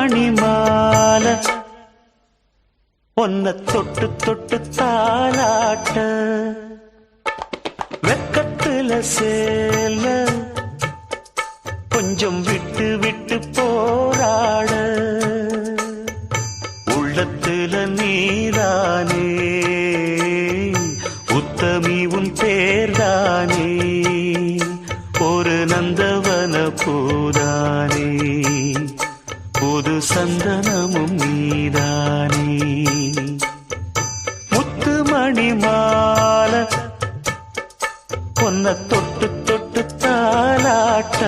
மணி மாலை ஒன்ன தொட்டு தொட்டு தாலாட்ட வெக்கத்துல சேல கொஞ்சம் விட்டு விட்டு போராட உள்ளத்துல நீதானே உத்தமி உன் பேர்தானே ஒரு நந்தவன பூதானே புது சந்தனமும் நீதானே முத்துமணி மாலை பொன்ன தொட்டு தொட்டு தாலாட்ட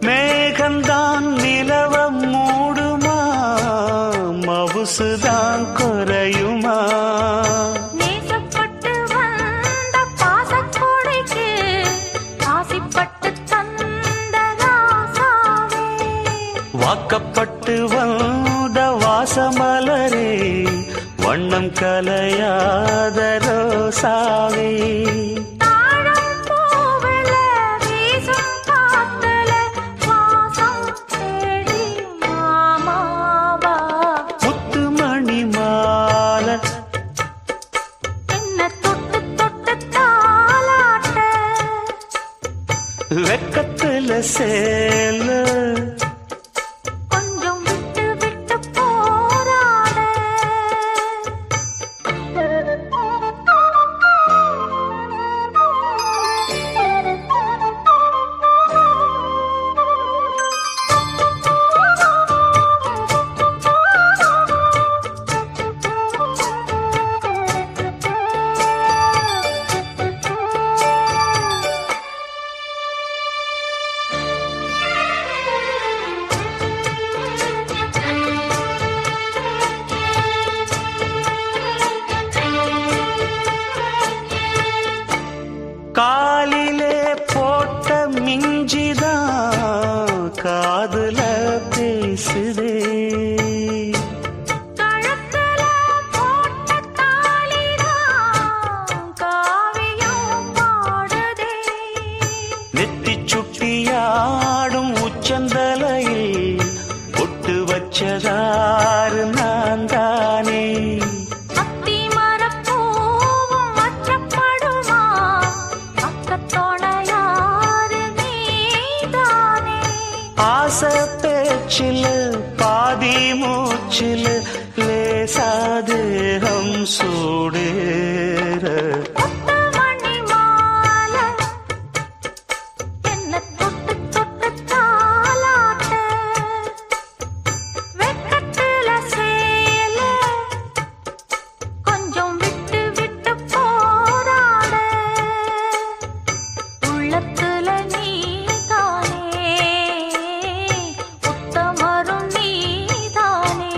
மேகந்தான் நிலவம் மூடுமா மவுசுதான் குறையுமா நேசப்பட்டு வந்த பாசக்கொடைக்கு ஆசிப்பட்டு தந்த ராசாவே வாக்கப்பட்டு வந்த வாசமலரே வண்ணம் கலையாத ரோசாவே வெக்கத்துல சேல கொஞ்சம் விட்டு விட்டு போராட காலிலே போட்ட மிஞ்சிதான் காதுல பேசுதே கழுத்துல போட்ட தாலிதான் காவியம் பாடுதே நெத்தி சுட்டியாடும் உச்சந்தலையில் பொட்டு வச்சதாறு நான் தானே ஆசை பேச்சில் பாதி மூச்சில் லேசாதேகம் சூடேற முத்துமணி மாலை என்ன தொட்டு தொட்டு தாலாட்ட வெக்கத்துல சேல கொஞ்சம் விட்டு விட்டு போராட உள்ளத்துல நீதானே உத்தமரும் நீதானே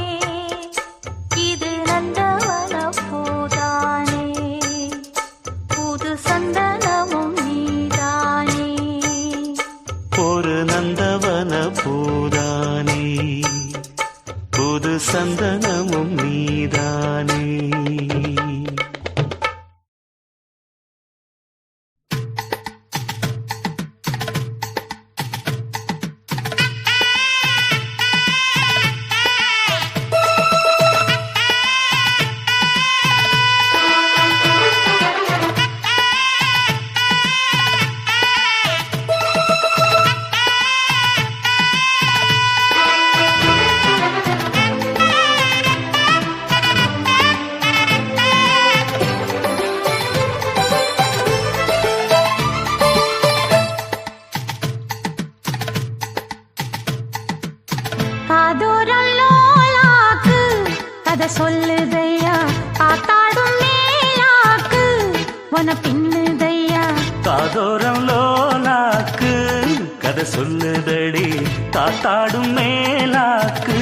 கதை சொல்லுதையா காத்தாடும் மேலாக்கு உன பின்னுதையா காதோரம் லோலாக்கு கதை சொல்லுதடி காத்தாடும் மேலாக்கு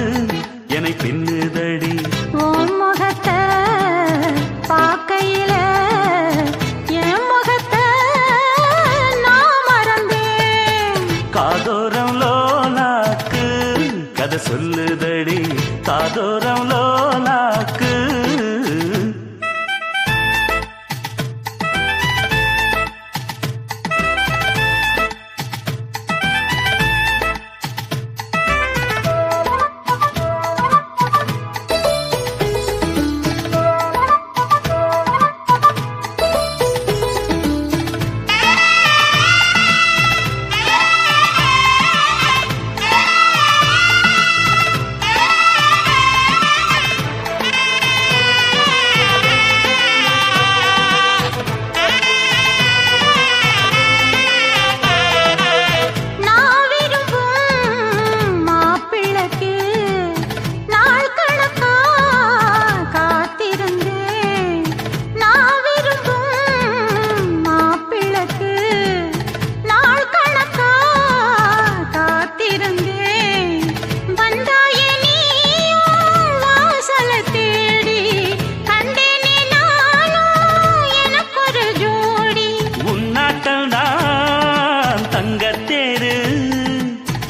என்னை பின்னுதடி ஓ முகத்தை பார்க்கையில என் முகத்தை நான் மறந்தேன் காதோரம் லோலாக்கு கதை சொல்லுதடி காதோரம் லோலாக்கு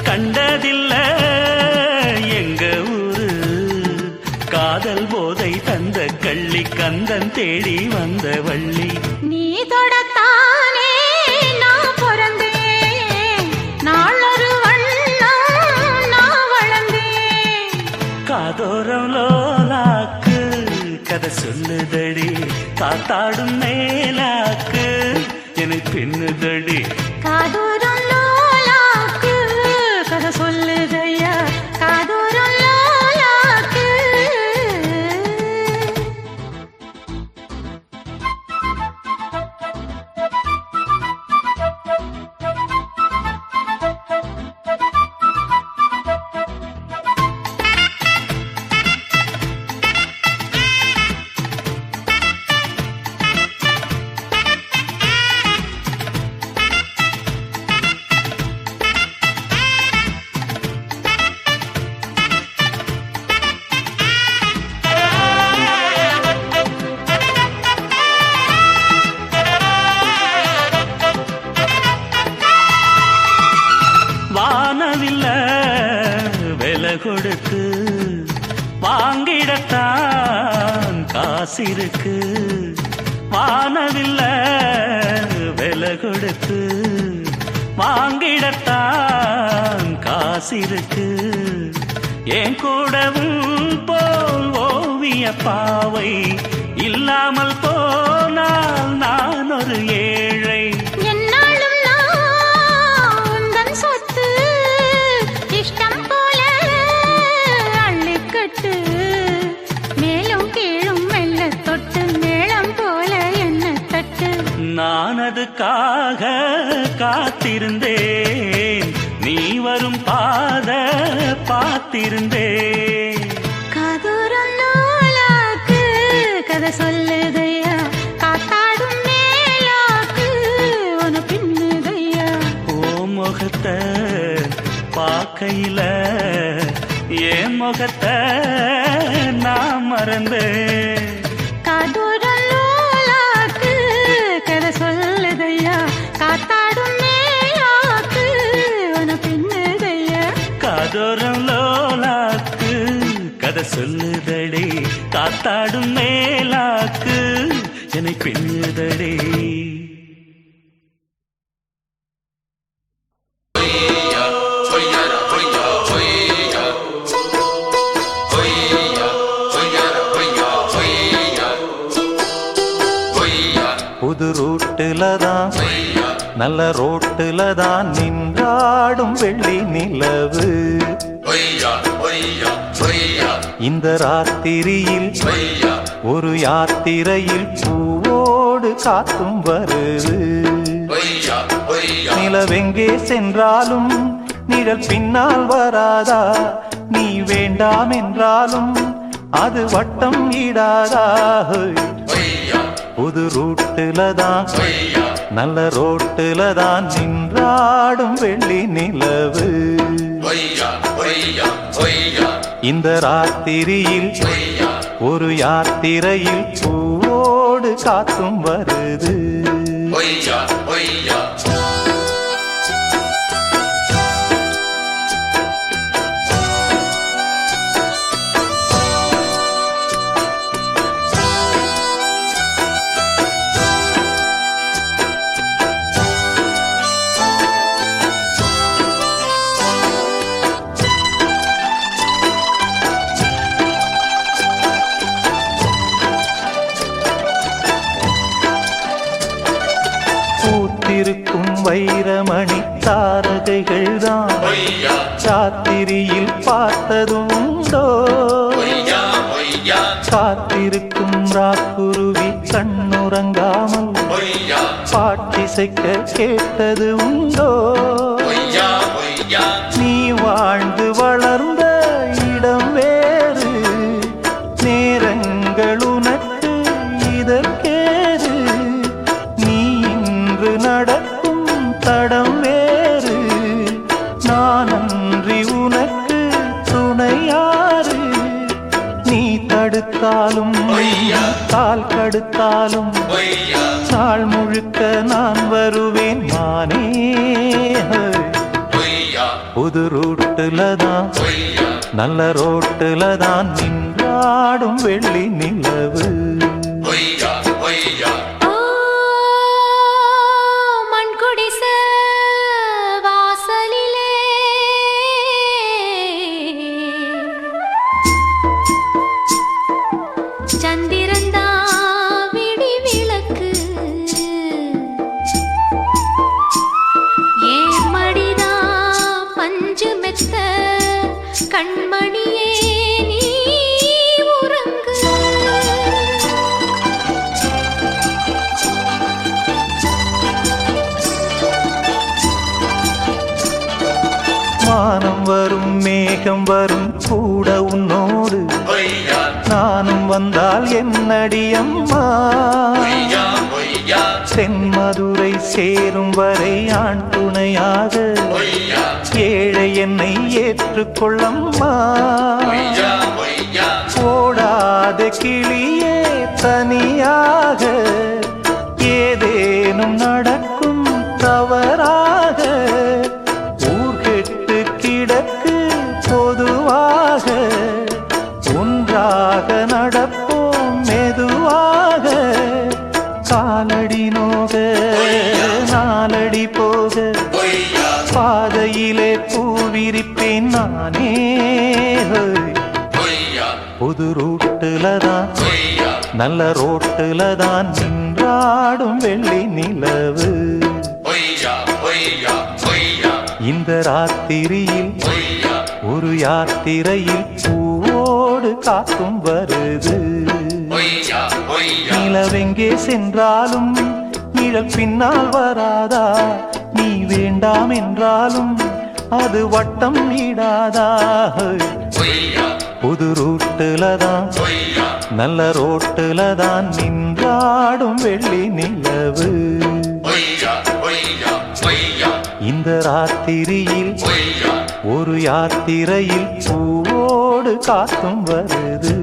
கண்டதில்ல எங்க ஊரு காதல் போதை தந்த கள்ளி கந்தன் தேடி வந்த வள்ளி நீ தொடத்தானே நான் பிறந்தேன் நாளொரு வண்ணம் நான் வளர்ந்தேன் காதோரம் லோலாக்கு கதை சொல்லுதடி காத்தாடும் மேலாக்கு எனக்கு பின்னுதடி காதோரம் லோலாக்கு கதை சொல்லுதையா காதோரம் லோலாக்கு வானவில்ல விலை கொடுத்து வாங்கிடத்தான் காசிருக்கு வானவில்ல விலை கொடுத்து வாங்கிடத்தான் காசிருக்கு என் கூடவும் போல் ஓவிய பாவை இல்லாமல் போனால் நான் ஒரு ஏழை என்னாலும் நான் உந்தன் சொத்து இஷ்டம் போல அள்ளிக்கட்டு மேலும் கீழும் மெல்ல தொட்டு மேளம் போல என்ன தட்டு நான் அதுக்காக காத்திருந்தேன் நீ வரும் பாத பார்த்திருந்தேன் காதோரம் லோலாக்கு கதை சொல்லுதையா காத்தாடும் மேலாக்கு உன பின்னுதையா ஓ முகத்தை பார்க்கையில என் முகத்தை நான் மறந்தேன் காதோரம் லோலாக்கு கதை சொல்லுதையா காத்தாடும் மேலாக்கு உன பின்னுதையா காதோரம் லோலாக்கு கதை சொல்லுதடி காத்தாடும் மேலாக்கு என்னை பின்னுதடி புது ரூட்டுல தான் நல்ல ரோட்டுல தான் நின்றாடும் வெள்ளி நிலவு இந்த ராத்திரியில் ஒரு யாத்திரையில் பூவோடு காத்தும் வருது நிலவெங்கே சென்றாலும் நிழல் பின்னால் வராதா நீ வேண்டாம் என்றாலும் அது வட்டம் ஈடாதா புது ரூட்டுல தான் நல்ல ரோட்டுல தான் நின்றாடும் வெள்ளி நிலவு இந்த ராத்திரியில் ஒரு யாத்திரையில் பூவோடு காத்தும் வருது பூத்திருக்கும் வைரமணி தாரகைகள் தான் சாத்திரியில் பார்த்ததும் உண்டோ காத்திருக்கும் ராக்குருவி கண்ணுறங்காமல் பாட்டிசைக்க கேட்டது உண்டோ நீ வாழ்ந்து வளர்ந்த இடம் வேறு நேரங்கள் உனக்கு இதற்கேறு நீ இன்று நடக்கும் தடம் வேறு நான் அன்றி உனக்கு துணையாறு நீ தடுத்தாலும் கால் கடுத்தாலும் நாள் முழுக்க நான் வருவேன் நானே புது ரூட்டுல தான் நல்ல ரோட்டுல தான் நின்றாடும் வெள்ளி நிலவு மண்குடிசை வாசலிலே சந்திரந்தா விடி விளக்கு ஏன் மடிதா பஞ்சு மெத்த கண்மணியே நீ உறங்கு வானம் வரும் மேகம் வரும் கூட உன்னோடு நானும் வந்தால் என்னடி அம்மா தென்மதுரை சேரும் வரை ஆண் துணையாக ஏழை என்னை ஏற்றுக்கொள்ளம்மா ஓடாத கிளியே தனியாக ஏதேனும் நடக்கும் தவறாக ஊர்கெட்டு கிடக்கு பொதுவாக ஒன்றாக நடப்போம் மெதுவாக காலடி நோக நாலடி போக பாதையிலே பூவிரிப்பேன் நானே புது ரூட்டுல தான் நல்ல ரோட்டுல தான் நின்றாடும் வெள்ளி நிலவு இந்த ராத்திரியில் ஒரு யாத்திரையில் பூவோடு காத்தும் வருது நிலவெங்கே சென்றாலும் நிழல் பின்னால் வராதா நீ வேண்டாம் என்றாலும் அது வட்டம் ஈடாதா புது ரூட்டுல தான் நல்ல ரோட்டுல தான் நின்றாடும் வெள்ளி நிலவு இந்த ராத்திரியில் ஒரு யாத்திரையில் பூவோடு காத்தும் வருது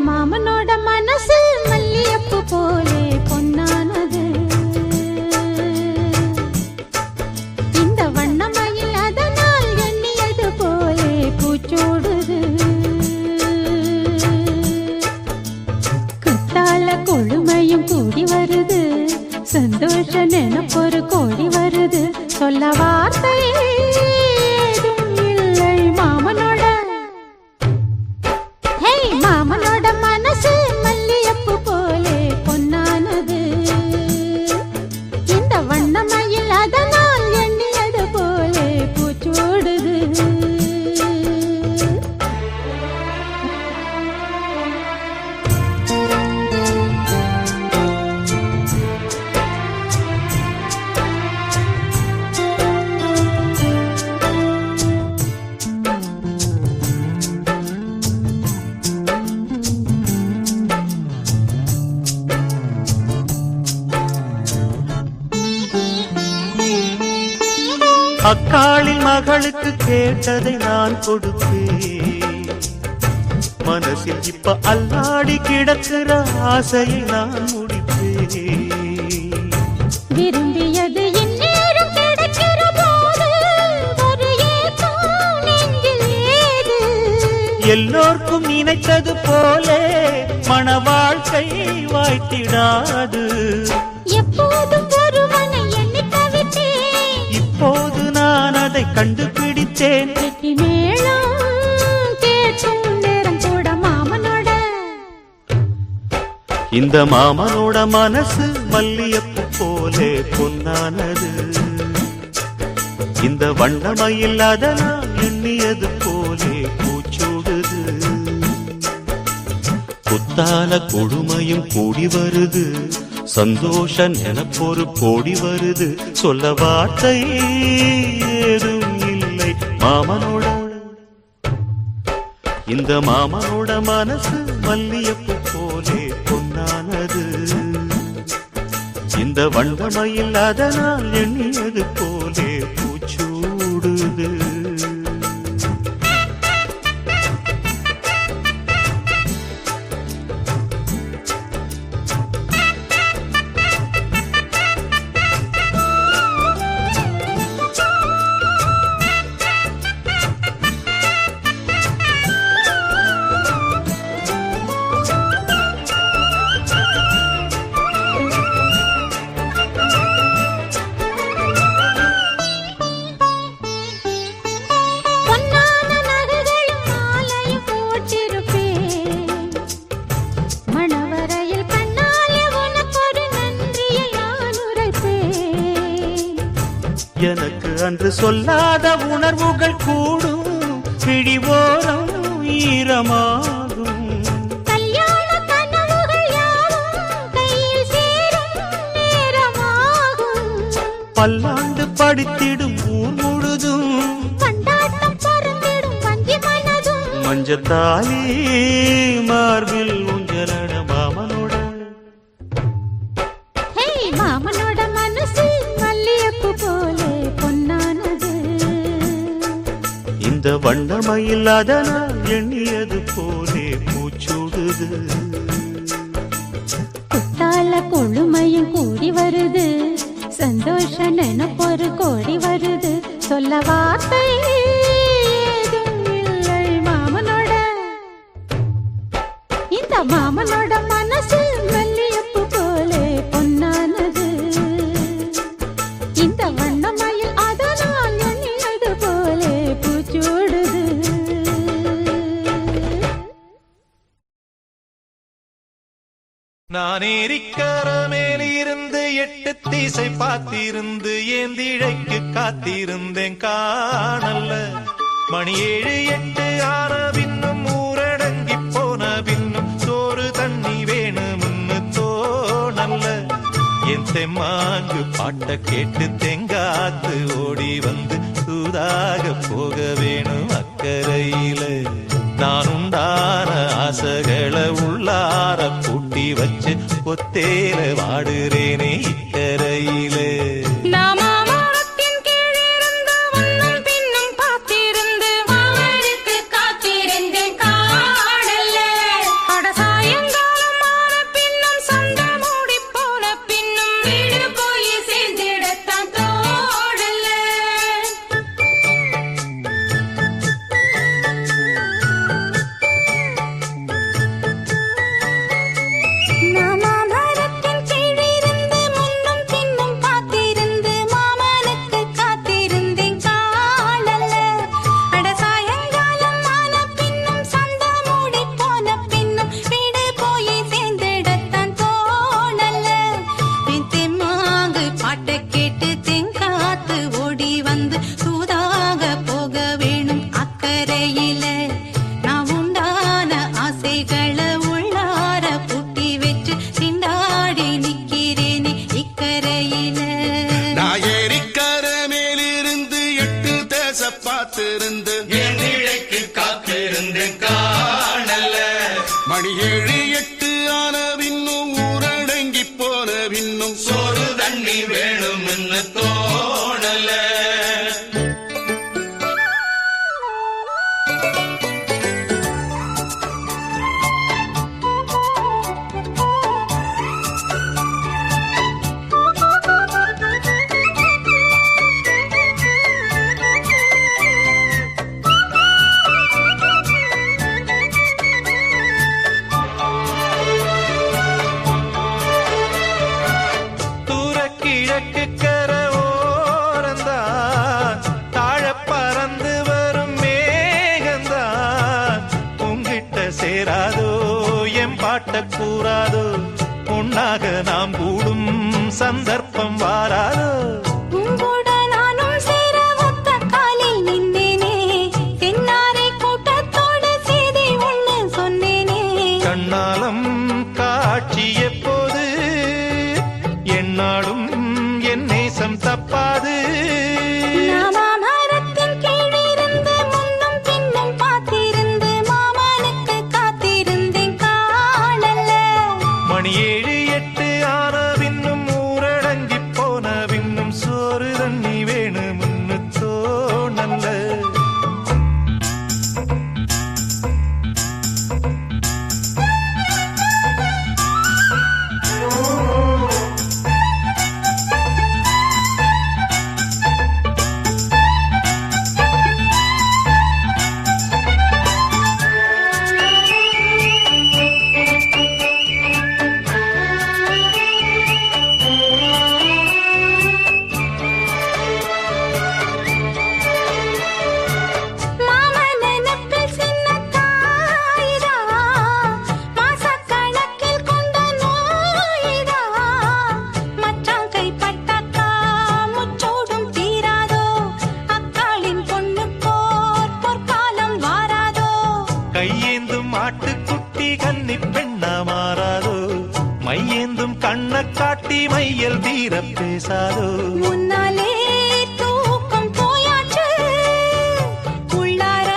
மாமனோட மனசு மல்லியப்பு போலே பொன்னானது இந்த வண்ணமயில் அதனால் எண்ணியது போலே பூச்சோடுது குத்தால கொழுமையும் கூடி வருது சந்தோஷ நினைப்பொரு கோடி வருது சொல்ல வார்த்தை ஏதும் இல்லை மாமனோட. ஹே மாமனோட மனசு மல்லியப்பு போலே பொன்னானது. இந்த வண்ணமயில் அதனால் எண்ணியது போலே பூச்சூடுது. அக்காளின் மகளுக்கு கேட்டதை நான் கொடுப்பேன். மனசில் இப்ப அல்லாடி கிடக்கிற ஆசையை நான் முடிப்பேன். விரும்பியது இந்நேரம் கிடைக்கிற போது ஒரு ஏக்கம் நெஞ்சில் ஏது? எல்லோர்க்கும் நினைத்தது போலே மன வாழ்க்கை வாய்த்திடாது. எப்போதும் ஒருவனை எண்ணி தவித்தேன். இப்போது நான் அதை கண்டுபிடித்தேன். கெட்டி மேளம் கேட்கும் நேரம் கூட மாமனோட. இந்த மாமனோட மனசு மல்லியப்பு போலே பொன்னானது. இந்த வண்ணமயில் அதனால் எண்ணியது போலே பூச்சூடுது. புத்தால கொடுமையும் கூடி வருது. சந்தோஷ நினப்பொரு கோடி வருது. சொல்ல வார்த்தை ஏதும் இல்லை மாமனோட. இந்த மாமனோட மனசு மல்லியப்பு போலே பொன்னானது. இந்த வண்ணமயில் அதனால் எண்ணியது போலே பூச்சூடுது. எனக்கு அன்று சொல்லாத உணர்வுகள் கூடும். பிடிவோரம் ஈரமாகும். கல்யாண கனவுகள் யாவும் கையில் சேரும் நேரமாகும். பல்லாண்டு படித்திடும் ஊர் முழுதும் கண்டாட்டம் பறந்திடும் வஞ்சி மனதும். மஞ்சத்தாலி மார்பில் ஊஞ்சலட மாமனோட. ஹே மாமனோட மனசு மல்லியப்பு போலே பொன்னானது. இந்த வண்ணமயில் அதனால் எண்ணியது போலே பூச்சூடுது. குத்தால கொழுமையும் கூடி வருது. சந்தோஷ நினைப்பொரு கோடி வருது. சொல்ல வார்த்தை ஏதும் இல்லை மாமனோட. இந்த மாமனோட மனசு மல்லியப்பு போலே பொன்னானது. இந்த வண்ணமயில் அதனால் எண்ணியது போலே பூச்சூடுது. நான் ஏரிக்கர மேலிருந்து 8 திசை பார்த்திருந்து ஏந்திழைக்கு காத்திருந்தேன் காணல்ல. மணி 7 8 ஆன பின்னும் ஊரடங்கி போன பின்னும் சோறு தண்ணி வேணும்னு தோணல்ல. என் தெம்மாங்கு பாட்ட கேட்டு தெங்காத்து ஓடி வந்து சூதாக போக வேணும் அக்கறையில. நான் உண்டான ஆசைகளை உள்ளார பூட்டி வச்சு கொத்தேல வாடுறேனே இக்கரையிலே. மாமரத்தின் கீழிருந்து முன்னும் பின்னும் பார்த்திருந்து பெண்ணாக நாம் கூடும் சந்தர்ப்பம் வாராதோ உங்கூட நானும் சேர ஒத்த காலில் நின்றேனே தென்னாரை கூட்டத்தோடு செய்தி ஒண்ணு சொன்னேனே கண்ணாலம் காட்சி எப்போது என்னாலும் என் நேசம் தப்பாது மாமரத்தின் கீழிருந்து முன்னும் பின்னும் பார்த்திருந்து மாமனுக்கு காத்திருந்தேன் காணல மணி 7 8 ஆன பின்னும் ஊரடங்கி போன பின்னும் சோறு தண்ணி வேணும்னு தோணல்ல கையேந்தும் ஆட்டுக்குட்டி கன்னி பெண்ணா மாறாதோ மையேந்தும் கண்ண காட்டி மையல் தீர பேசாதோ முன்னாலே தூக்கம் போயாச்சு உள்ளார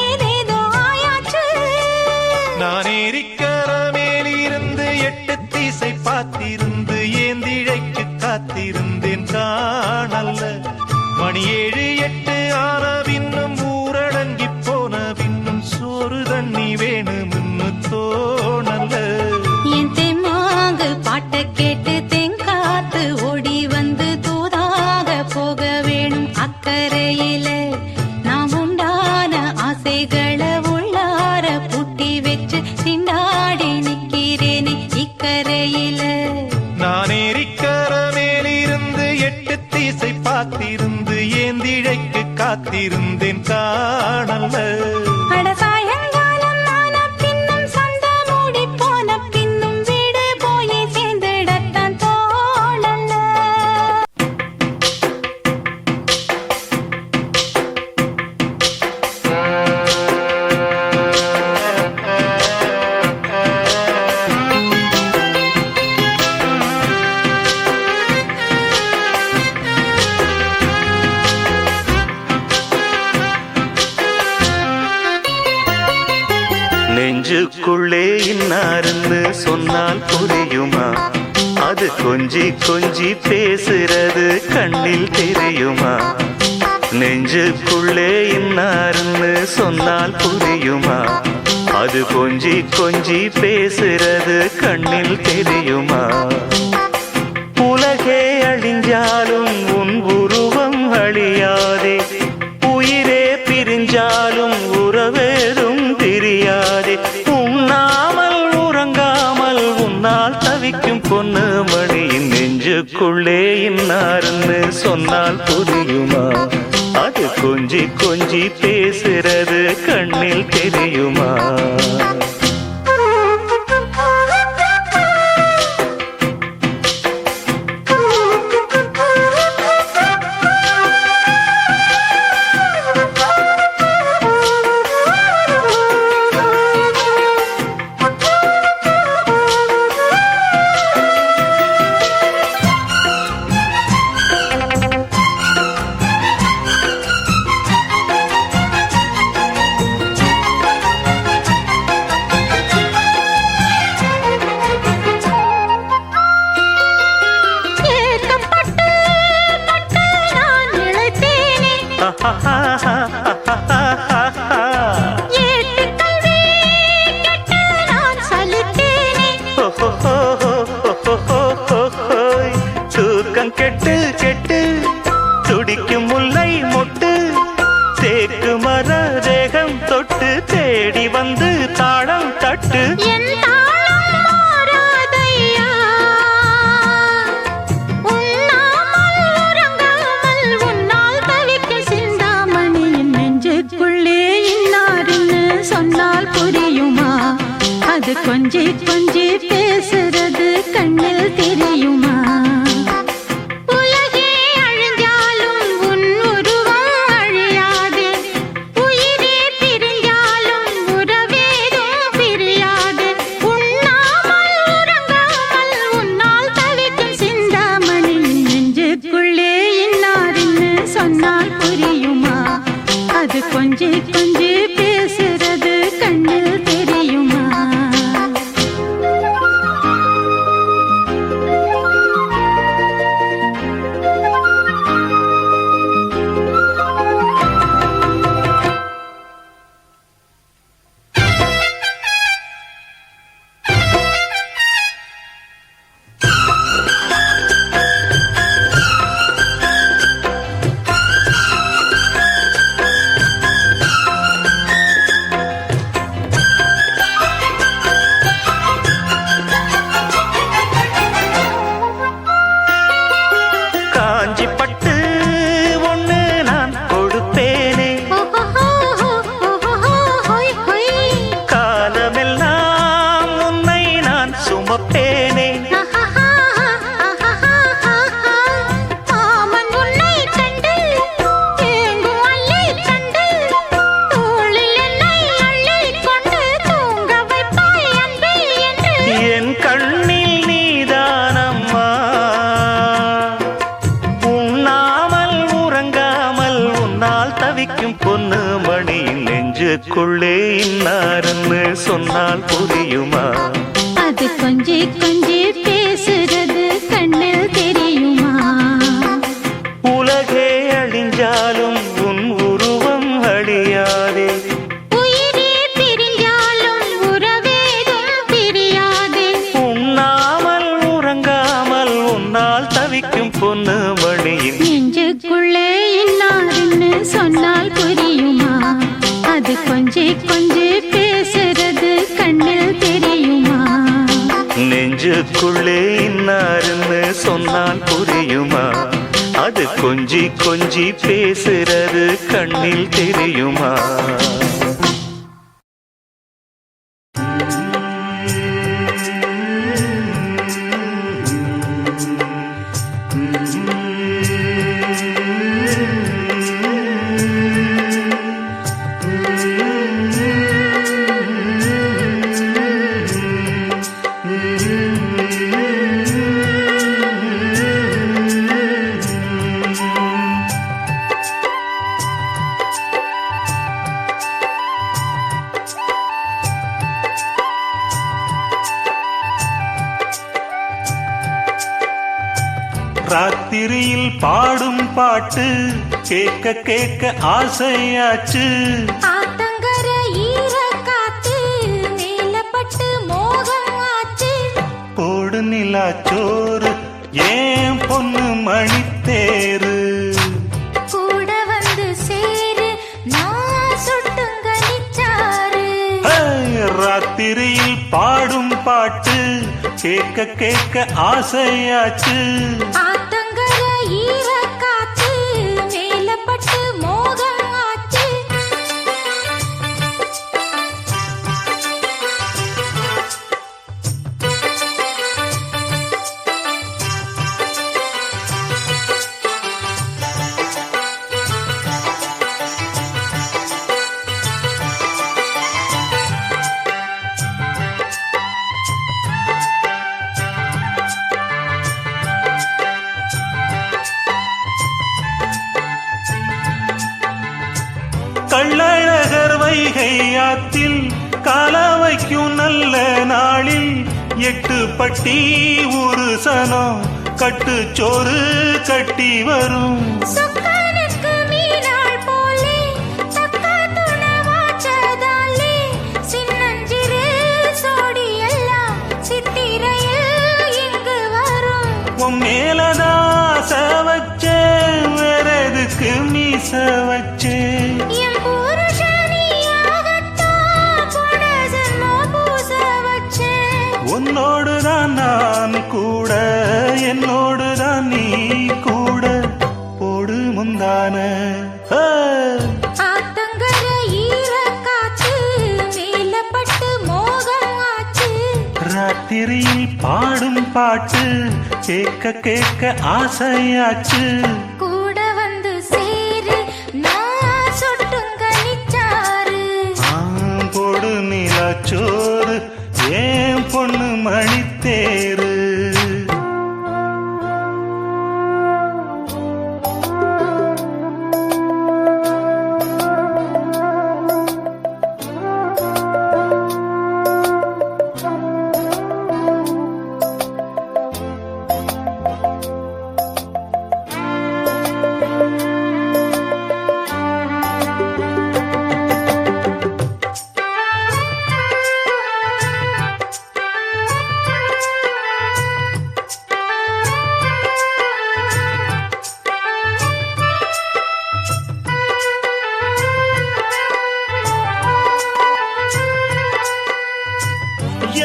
ஏதேதோ ஆயாச்சு நான் ஏரிக்கர மேலிருந்து 8 திசை பார்த்திருந்து ஏந்திழைக்கு காத்திருந்தேன் காணல்ல மணி 7 8 ஆன பின்னும் ஊரடங்கி போன பின்னும் சோறு தண்ணி வேணும்னு தோணல்ல என் தெம்மாங்கு பாட்ட கேட்டு தெங்காத்து ஓடி வந்து தூதாக போக வேணும் அக்கறையில நாம் உண்டான ஆசைகளை உள்ளார பூட்டி வச்சு திண்டாடி நிக்கிறேனே இக்கரையில நான் ஏரிக்கர மேலிருந்து 8 திசை பார்த்திருந்து ஏந்திழைக்கு காத்திருந்தேன் காணல்ல அட சாயங்காலம் ஆன பின்னும் சந்த மூடி போன பின்னும் வீடு போய் சேர்ந்திடத்தான் தோணல நெஞ்சுக்குள்ளே இன்னாருன்னு சொன்னால் புரியுமா அது கொஞ்சி கொஞ்சி பேசுறது கண்ணில் தெரியுமா நெஞ்சுக்குள்ளே இன்னாருன்னு சொன்னால் புரியுமா அது கொஞ்சி கொஞ்சி பேசுறது கண்ணில் தெரியுமா உலகே அழிஞ்சாலும் உன் உருவம் அழியாதே உயிரே பிரிஞ்சாலும் உறவேதும் தெரியாதே உண்ணாமல் உறங்காமல் உன்னால் தவிக்கும் பொண்ணு மணியின் நெஞ்சுக்குள்ளே இன்னாருன்னு சொன்னால் புரியுமா அது கொஞ்சி கொஞ்சி பேசுறது கண்ணில் தெரியுமா தூக்கம் கெட்டு கெட்டு துடிக்கும் முல்லை மொட்டு தேக்கு மர தேகம் தொட்டு தேடி வந்து தாளம் தட்டு சொன்னால் புரியுமா அது கொஞ்சி கொஞ்சி பேசுறது சுமப்பேனே. ஆமன் உன்னை கண்டு ஏங்கும் அள்ளி கண்டு தோளில் என்னை அள்ளிக் கொண்டு தூங்க வைப்பாய் அன்பே என்று என் கண்ணில் நீதானம்மா, உண்ணாமல் உறங்காமல் உன்னால் தவிக்கும் பொண்ணு மணியின் நெஞ்சுக்குள்ளே இன்னாருன்னு சொன்னால் புரியுமா? அது கொஞ்சி கொஞ்சி பேசுறது கண்ணில் தெரியுமா? உலகே அழிஞ்சாலும் உன் உருவம் அழியாதே, உயிரே பிரிஞ்சாலும் உறவேதும் பிரியாதே. உண்ணாமல் உறங்காமல் உன்னால் தவிக்கும் பொண்ணு மணியின் நெஞ்சுக்குள்ளே இன்னாருன்னு சொன்னால் புரியுமா? அது கொஞ்சி கொஞ்சி பேசுறது கண்ணில் தெரியுமா? நெஞ்சுக்குள்ளே இன்னாருன்னு சொன்னால் புரியுமா? அது கொஞ்சி கொஞ்சி பேசுறது கண்ணில் தெரியுமா? ராத்திரியில் பாடும் பாட்டு கேட்க கேட்க ஆசையாச்சு. ஆத்தங்கர ஈர காத்து மேலப்பட்டு மோகம் ஆச்சு. போடு நிலாச்சோறு ஏன் பொண்ணு மணித்தேரு, கூட வந்து சேரு நான் சுட்டுங்க நிச்சாரு. ராத்திரியில் பாடும் பாட்டு கேட்க கேட்க ஆசையாச்சு. ஆத்தங்கர ஈர காத்து மேலப்பட்டு மோகம் ஆச்சு. கள்ளழகர் வைகை ஆத்தில் கால வைக்கும் நல்ல நாளில் 8 பட்டி ஒரு சனம் கட்டுச்சோறு கட்டி வரும். சொக்கனுக்கு மீனாள் போலே தக்க துணவாச்சதாலே சின்னஞ்சிறு சோடி எல்லாம் சித்திரையில் இங்கு வரும். உன் மேலதாச வச்சேன் வேற எதுக்கு மீச வச்சேன். என் புருஷனியாகத்தான் போன ஜென்மம் பூச வச்சேன். உன்னோடுதான் நான் கூட என்னோடுதான் நீ கூட போடு முந்தான. ஆத்தங்கர ஈர காத்து மேலப்பட்டு மோகம் ஆச்சு. ராத்திரியில் பாடும் பாட்டு கேட்க கேட்க ஆசையாச்சு. கூட வந்து சேரு நான் சுட்டுங்க நிச்சாரு. போடு நிலாச்சோறு ஏன் பொண்ணு மணித்தேரு.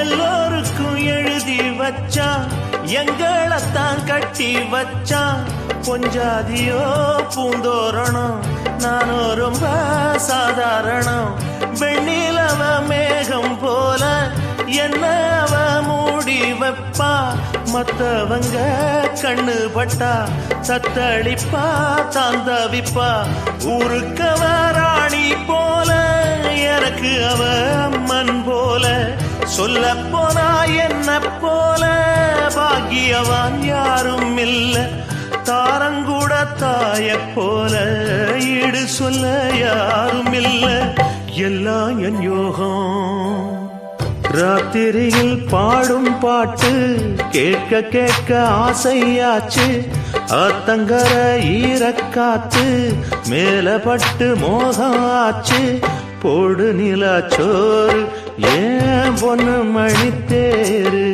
எல்லோருக்கும் எழுதி வச்சான் எங்களைத்தான் கட்டி வச்சான். பொஞ்சாதியோ பூந்தோரணம் நானோ ரொம்ப சாதாரணம். வெண்ணிலவ மேகம் போல என்ன அவ மூடி வைப்பா, மத்தவங்க கண்ணு பட்டா தத்தளிப்பா தாந்தவிப்பா. ஊருக்கவ ராணி போல, எனக்கு அவ அம்மன் போல. சொல்ல போனா என்ன போல பாக்கியவான் யாரும் இல்ல. தாரங்கூட தாய போல ஈடு சொல்ல யாரும் இல்ல. எல்லாம் என் யோகம். ராத்திரியில் பாடும் பாட்டு கேட்க கேட்க ஆசையாச்சு. ஆத்தங்கர ஈரக்காத்து மேல பட்டு மோகம் ஆச்சு. போடு நிலாச்சோறு ஏன் பொண்ணு மணித்தேரு,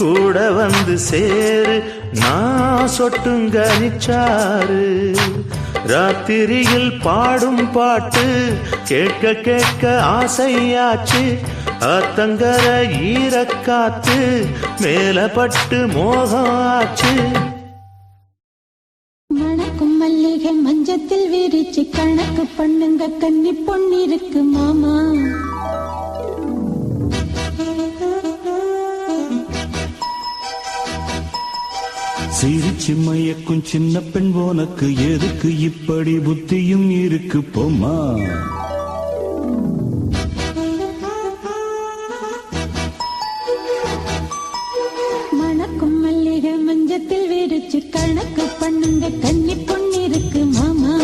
கூட வந்து சேரு நான் சொட்டுங்கனிச்சாரு. ராத்திரியில் பாடும் பாட்டு கேட்க கேட்க ஆசையாச்சு. ஆத்தங்கர ஈரக்காத்து மேல பட்டு மோகம் ஆச்சு. மணக்கும் மல்லிகை மஞ்சத்தில் விரிச்சு கணக்கு பண்ணுங்க, கன்னி பொண்ணிருக்கு மாமா. சிரிச்சு மயக்கும் சின்ன பெண் போனக்கு எதுக்கு இப்படி புத்தியும் இருக்கு போமா. மணக்கும் மல்லிகை மஞ்சத்தில் விரிச்சு கணக்கு பண்ணுங்க, கன்னி பொண்ணிருக்கு மாமா.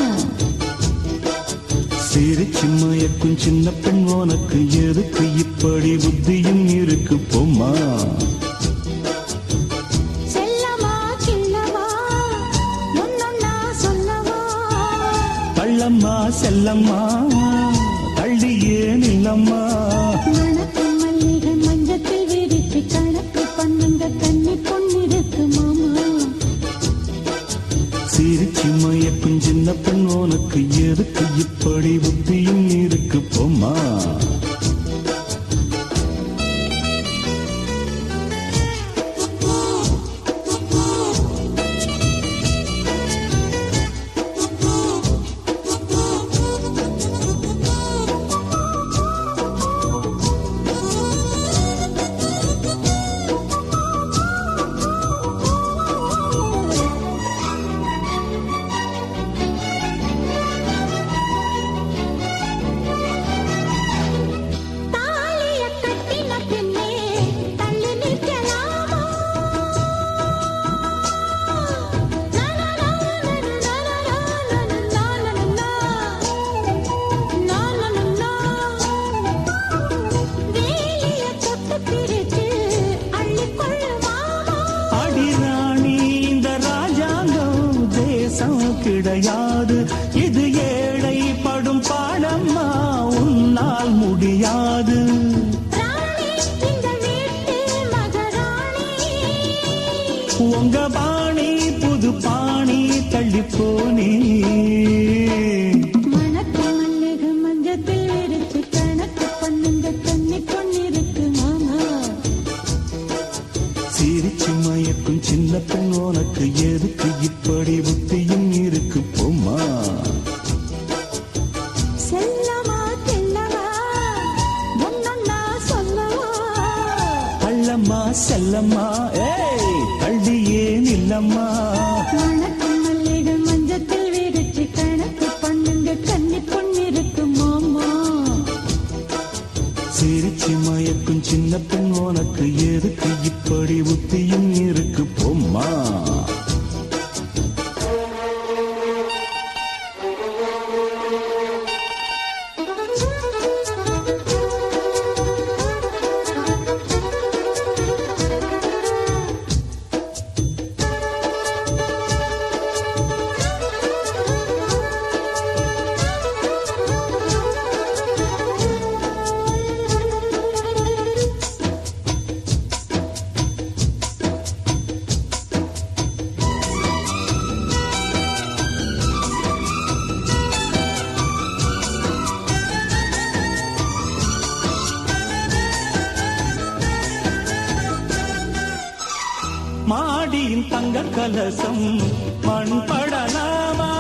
சிரிச்சு மயக்கும் சின்ன பெண் போனக்கு எதுக்கு இப்படி புத்தியும் இருக்கு போமா. தள்ளம்மா செல்லம்மா தள்ளியே நில்லம்மா. மணக்கும் மல்லிகை மஞ்சத்தில் விரிச்சு கணக்கு பண்ணுங்க, கன்னி பொண்ணிருக்கு மாமா. சிரிச்சு மயக்கும் சின்ன பெண் உனக்கு எதுக்கு இப்படி புத்தியும் இருக்கு போமா. கிடையாது இது ஏழை படும் பாடம்மா, உன்னால் முடியாது. உங்க பாணி புது பாணி தள்ளிப்போனே. மணக்கும் மல்லிகை மஞ்சத்தில் விரிச்சு கணக்கு பண்ணுங்க, கன்னி பொண்ணிருக்கு மாமா. சிரிச்சு மயக்கும் சின்ன பெண் உனக்கு எதுக்கு இப்படி புத்தியும் இருக்கு போமா. செல்லமா செல்லவா முன்னா சொல்லவா. அள்ளம்மா செல்லம்மா ஏய் தள்ளியே நில்லம்மா. மணக்கும் மல்லிகை மஞ்சத்தில் விரிச்சு கணக்கு பண்ணுங்க, கன்னி பொண்ணிருக்கு மாமா. சிரிச்சு மயக்கும் சின்ன பெண் உனக்கு எதுக்கு இப்படி புத்தியும் இருக்கு போமா. மாடியின் தங்க கலசம் மண் படலாமா.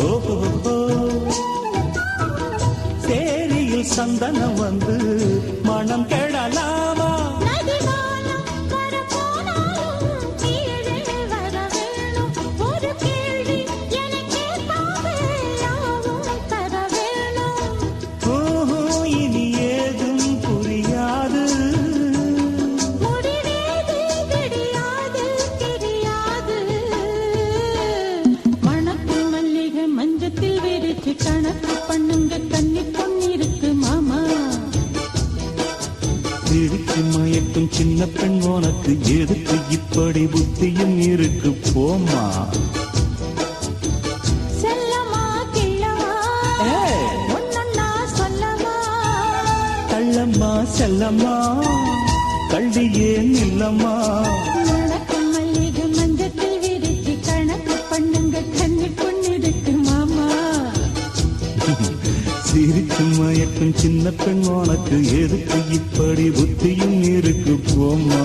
ஓ சந்தனம் வந்து மனம் கெடலாமா மயக்கும் சின்ன பெண் உனக்கு எதுக்கு இப்படி புத்தியும் இருக்கு போமா செல்லமா கிள்ளமா ஒன்னொன்னா சொல்லமா கள்ளம்மா செல்லம்மா கள்ளியே நில்லம்மா நடக்கும் மல்லிகை மஞ்சத்தில் விரிச்சு கணக்கு பண்ணுங்க கண்ணி பொண்ணிருக்கு மாமா சிரிச்சு மயக்கும் சின்ன பெண் உனக்கு எதுக்கு இப்படி புத்தியும் இருக்கு போமா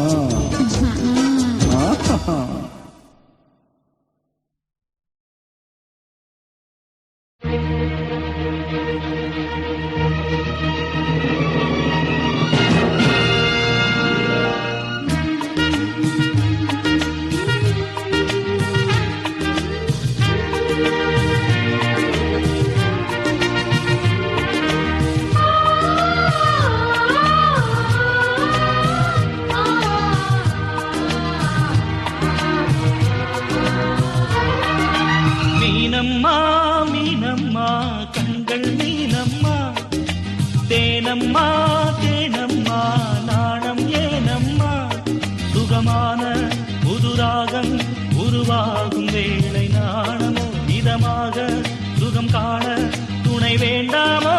மீனம்மா மீனம்மா கண்கள் மீனம்மா தேனம்மா தேனம்மா நாணம் ஏனம்மா சுகமான புதுராகம் உருவாகும் வேளை நாணமோ இதமாக சுகம் காண துணை வேண்டாமோ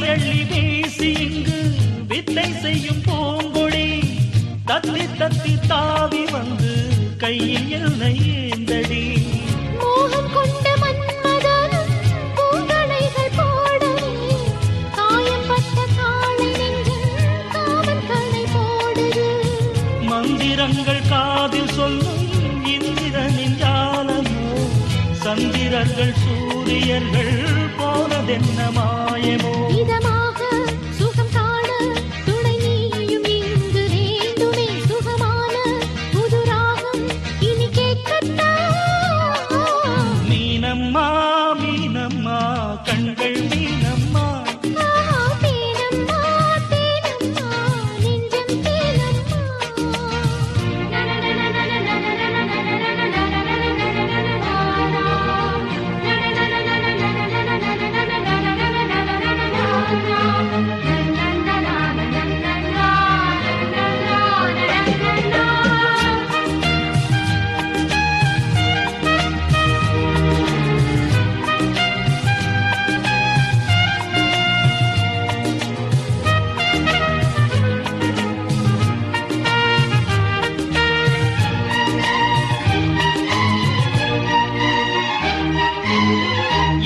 அள்ளி வீசி இங்கு வித்தை செய்யும் பூங்கொடி தத்தி தத்தி தாவி வந்து கையில் என்னை ஏந்தடி மோகம் கொண்ட மன்மதனும் பூங்களைகள் போடவே காயப்பட்ட காளை நெஞ்சில் காமன் கலை போடுது மந்திரங்கள் காதில் சொல்லும் இந்திரனின் ஜாலமோ சந்திரர்கள் சூரியர்கள் போனதென்ன மாயமோ இதமாக சுகம் காண துணை நீயும் இங்கு வேண்டுமே சுகமான புதுராகம் இனி கேட்கத்தா மீனம்மா மீனம்மா கண்கள் மீனம்மா தேனம்மா தேனம்மா நெஞ்சம்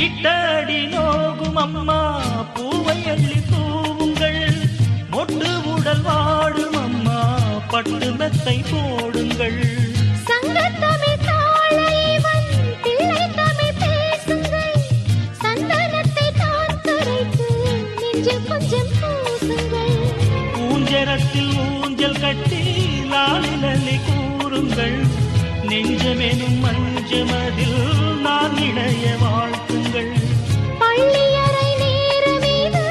இட்டடி நோகும் அம்மா பூவை அள்ளி தூவுங்கள் மொட்டு உடல் வாடும் அம்மா பட்டு மெத்தை போடுங்கள் சங்கத்தமிழ் தாளைவன் பிள்ளை தமிழ் பேசுங்கள் சந்தனத்தை தான் கரைத்து நெஞ்சில் கொஞ்சம் பூசுங்கள் ஊஞ்சரத்தில் ஊஞ்சல் கட்டி லாலிலி கூறுங்கள் நெஞ்சமெனும் மஞ்சமதில் நான் இணைய வாழ்த்துங்கள் பள்ளியறை நேர மீது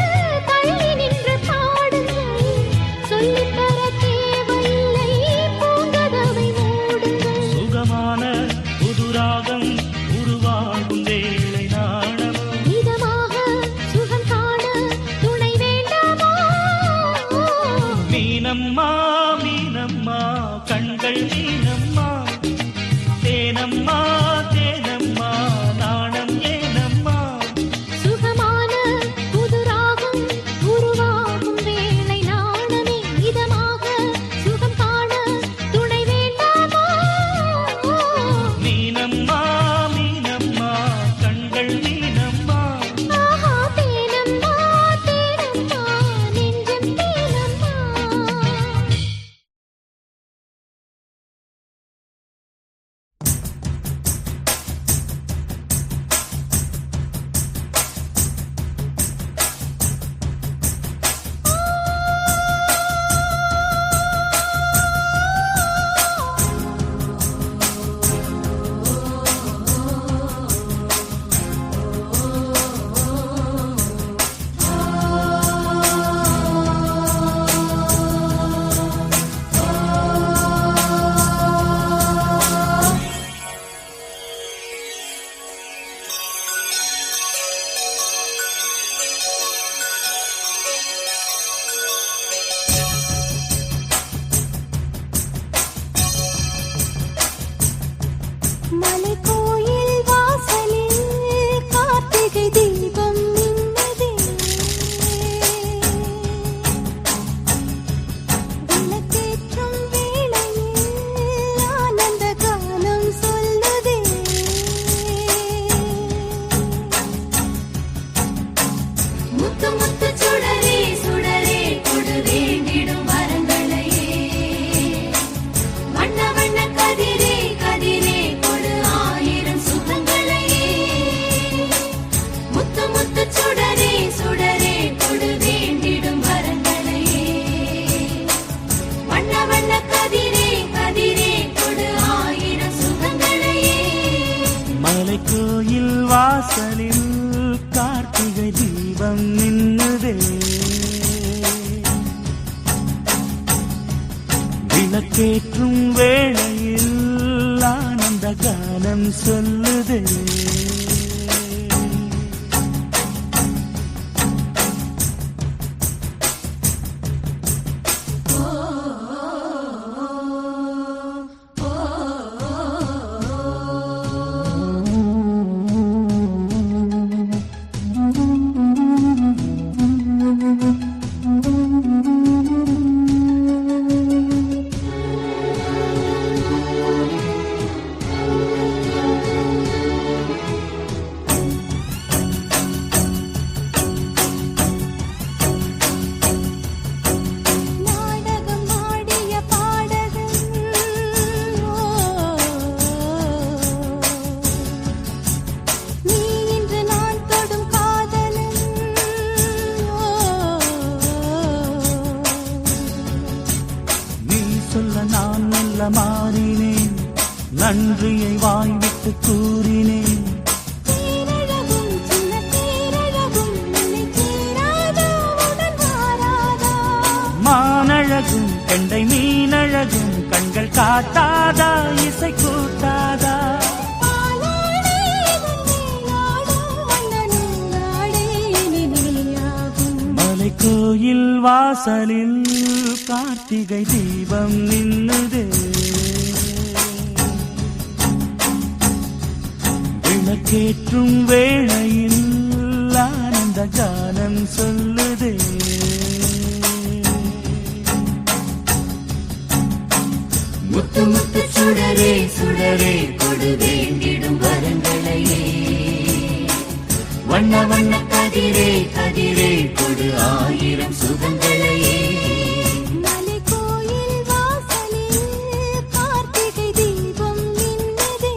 தள்ளி நின்று பாடுங்கள் மீனம்மா மீனம்மா கண்கள் மீனம்மா தேனம்மா தேனம்மா நாணம் ஏனம்மா சுகமான புதுராகம் உருவாகும் வேளை நாணமே இதமாக சுகம் காண துணை வேண்டாமா மீனம்மா மீனம்மா கண்கள் மீனம்மா ஆஹா தேனம்மா தேனம்மா நெஞ்சம் தேனம்மா மலைக்கோயில் வாசலில் கார்த்திகை தீபம் மின்னுதே விளக்கேற்றும் வேளையில் ஆனந்த கானம் சொல்லுதே முத்து முத்து சுடரே சுடரே கொடு வேண்டிடும் வரங்களையே வண்ண வண்ண கதிரே கதிரே கொடு ஆயிரம் சுகங்களையே முத்து முத்து சுடரே சுடரே கொடு வேண்டிடும் வரங்களையே வண்ண வண்ண கதிரே கதிரே கொடு ஆயிரம் சுகங்களையே மலைக்கோயில் வாசலில் கார்த்திகை தீபம் நின்னுதே விளக்கேற்றும் வேளையில் ஆனந்த கானம் சொல்லுதே நாடகம் ஆடிய பாடகன் நீ இன்று நான் தொடும் காதலன் நீ சொல்ல நான் மெல்ல மாறினேன் நன்றியை வாய்விட்டு கூறினேன் தேரழகும் சின்ன தேரழகும் உன்னை சேராதா உடன் வாராதா மானழகும் கெண்டை மீனழகும் கண்கள் காட்டாதா இசை கூட்டாதா பாலாடை நாடும் வண்ணனூடாடை நீயாகும் மலைக்கோயில் வாசலில் கார்த்திகை தீபம் நின்னுதே விளக்கேற்றும் வேளையில் ஆனந்த கானம் சொல்லுதே முத்து முத்து சுடரே சுடரே கொடு வேண்டிடும் வரங்களையே வண்ண வண்ண கதிரே கதிரே கொடு ஆயிரம் சுகங்களையே மலைக்கோயில் வாசலில் கார்த்திகை தீபம் மின்னுதே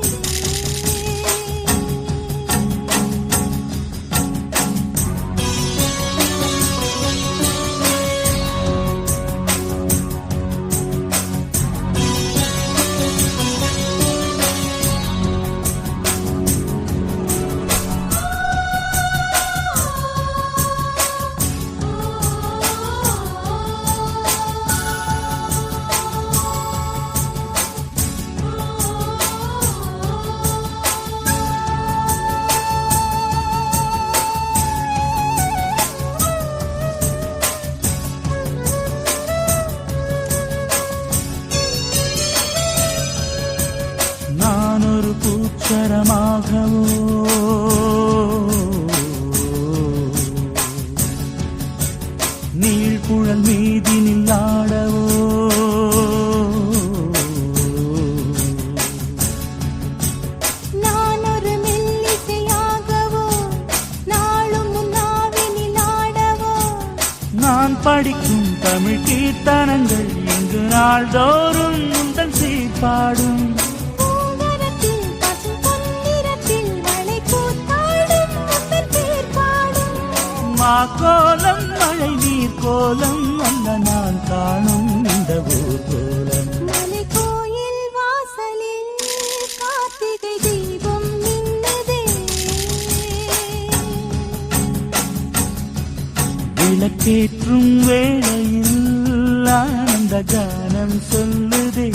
குழல் மீதினில் ஆடவோ நான் ஒரு மெல்லிசையாகவோ நாளும் நாவினில் ஆடவோ நான் படிக்கும் தமிழ் கீர்த்தனங்கள் இங்கு நாள்தோறும் உந்தன் சீர்பாடும் பூங்கரத்தில் பசும் பொன்னிறத்தில் வளை கூத்தாடும் உந்தன் பேர் பாடும் மாக்கோலம் மழை நீர் கோலம் அல்ல நான் காணும் இந்த ஊர்கோலம் மலை கோயில் வாசலில் கார்த்திகை தீபம் மின்னுதே விளக்கேற்றும் வேளையில் ஆனந்த கானம் சொல்லுதே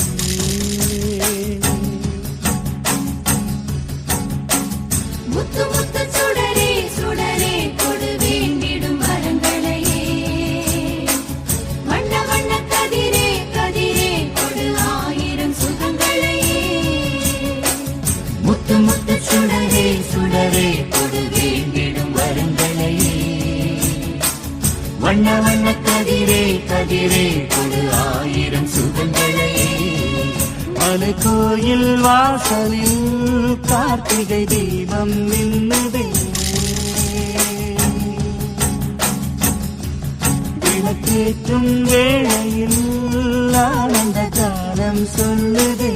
முத்து முத்து சுடரே சுடரே கொடு வேண்டிடும் வரங்களையே வண்ண வண்ண கதிரே கதிரே கொடு ஆயிரம் சுகங்களையே முத்து முத்து சுடரே சுடரே கொடு வேண்டிடும் வரங்களையே வண்ண வண்ண கதிரே கதிரே கொடு ஆயிரம் சுகங்களையே மலை கோயில் வாசலில் கார்த்திகை தீபம் மின்னுதே விளக்கேற்றும் வேளையில் ஆனந்த காலம் சொல்லுதே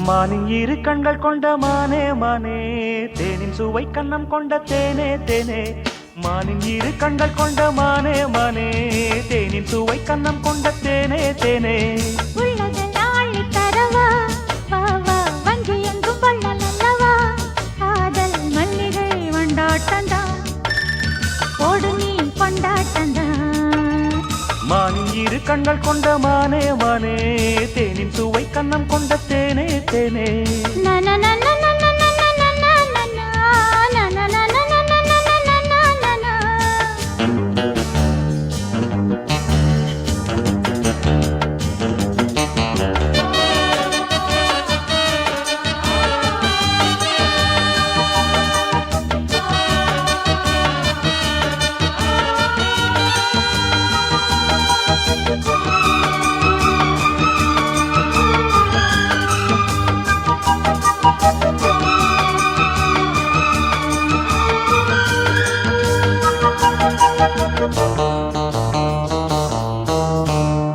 மானின் இரு கண்கள் கொண்ட மானே மானே தேனின் சுவை கண்ணம் கொண்ட தேனே தேனே மானின் இரு கண்கள் கொண்ட மானே மானே தேனின் சுவை கண்ணம் கொண்ட தேனே தேனே உள்ளதை ஆழி தரவா வா வா வங்கி எங்கும் வள்ளல் அல்லவா காதல் மல்லிகை வண்டாட்டந்தா போடு நீ கொண்டாட்டந்தா மானின் இரு கண்கள் கொண்ட மானே மானே தேனின் சுவை கண்ணம் கொண்ட தேனே தேனே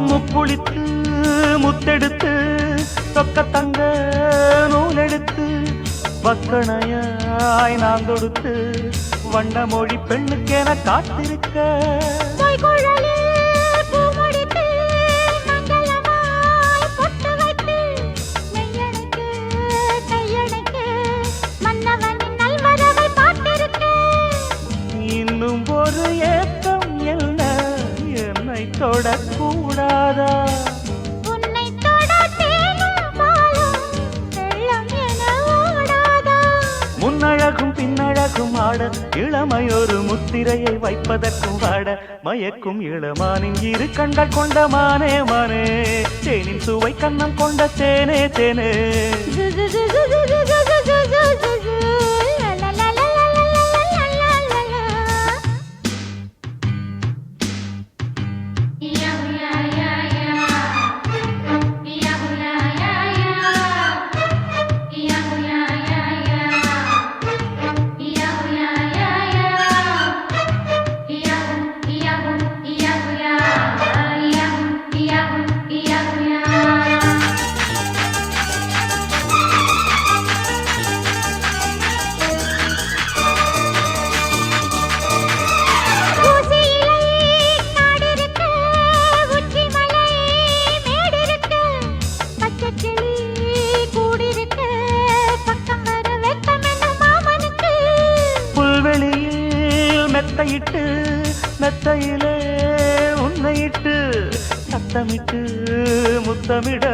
முப்புளித்து முத்தெடுத்து சொக்க தங்க நூலெடுத்து வக்கணையாய் நான் தொடுத்து வண்ண மொழி பெண்ணுக்கென காத்திருக்க இன்னும் ஒரு ஏக்கம் என்ன என்னை தொடக்கூடாதா உன்னை தொட தேனும் பாலும் வெள்ளம் என ஓடாதா முன்னழகும் பின்னழகும் ஆட இளமையொரு முத்திரையை வைப்பதற்கும் ஆட மயக்கும் இளமானின் இரு கண்கள் கொண்ட மானே மானே தேனின் சுவை கண்ணம் கொண்ட தேனே தேனே மெத்தையிட்டு மெத்தையிலே உன்னையிட்டு சத்தமிட்டு முத்தமிட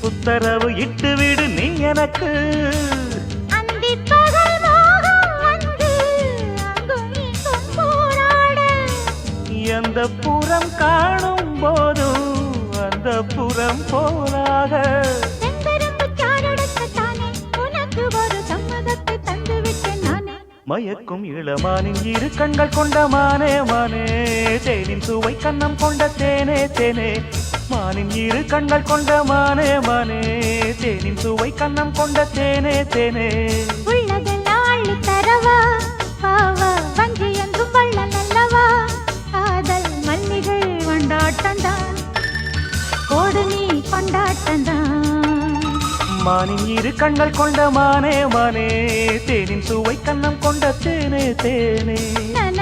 உத்தரவு இட்டு விடு நீ எனக்கு அந்திப் பகல் மோகம் வந்து அங்கும் இங்கும் போராட எந்த புறம் காணும் போதும் அந்த புறம் போராக செம்பரும்பு சாரெடுக்கத்தானே உனக்கு ஒரு சம்மதத்தை தந்து விட்டேன் நானே மயக்கும் இளமானின் இரு கண்கள் கொண்ட மானே மானே தேனின் சுவை கண்ணம் கொண்ட தேனே தேனே மானின் இரு கண்கள் கொண்ட மானே மானே தேனின் சுவை கண்ணம் கொண்ட தேனே தேனே உள்ளதெல்லாம் அள்ளித் தரவா ஆவா வஞ்சி என்றும் வள்ளல் அல்லவா காதல் மல்லிகை கொண்டாட்டந்தான் கோடு நீ கொண்டாட்டந்தான் மானின் இரு கண்கள் கொண்ட மானே மானே தேனின் சுவை கண்ணம் கொண்ட தேனே தேனே நன